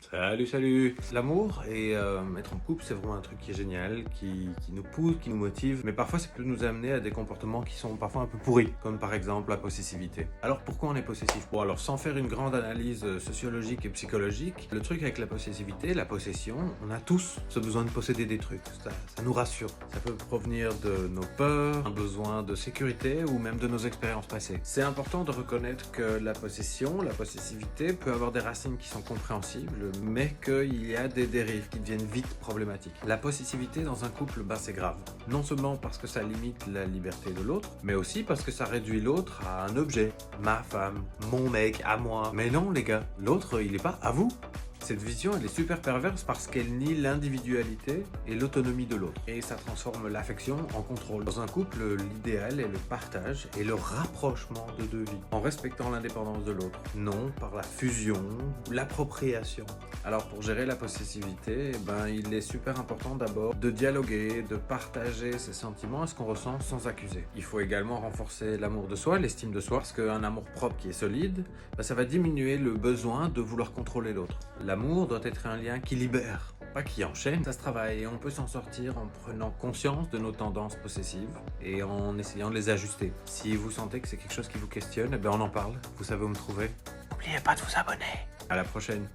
Salut! L'amour et être en couple, c'est vraiment un truc qui est génial, qui nous pousse, qui nous motive, mais parfois ça peut nous amener à des comportements qui sont parfois un peu pourris, comme par exemple la possessivité. Alors pourquoi on est possessif? Bon, alors sans faire une grande analyse sociologique et psychologique, le truc avec la possessivité, la possession, on a tous ce besoin de posséder des trucs, ça nous rassure. Ça peut provenir de nos peurs, un besoin de sécurité ou même de nos expériences passées. C'est important de reconnaître que la possession, la possessivité peut avoir des racines qui sont compréhensibles, mais qu'il y a des dérives qui deviennent vite problématiques. La possessivité dans un couple, c'est grave. Non seulement parce que ça limite la liberté de l'autre, mais aussi parce que ça réduit l'autre à un objet. Ma femme, mon mec, à moi. Mais non les gars, l'autre il est pas à vous. Cette vision, elle est super perverse parce qu'elle nie l'individualité et l'autonomie de l'autre. Et ça transforme l'affection en contrôle. Dans un couple, l'idéal est le partage et le rapprochement de deux vies, en respectant l'indépendance de l'autre. Non par la fusion ou l'appropriation. Alors pour gérer la possessivité, il est super important d'abord de dialoguer, de partager ses sentiments et ce qu'on ressent sans accuser. Il faut également renforcer l'amour de soi, l'estime de soi, parce qu'un amour propre qui est solide, ça va diminuer le besoin de vouloir contrôler l'autre. L'amour doit être un lien qui libère, pas qui enchaîne. Ça se travaille et on peut s'en sortir en prenant conscience de nos tendances possessives et en essayant de les ajuster. Si vous sentez que c'est quelque chose qui vous questionne, on en parle. Vous savez où me trouver. N'oubliez pas de vous abonner. À la prochaine.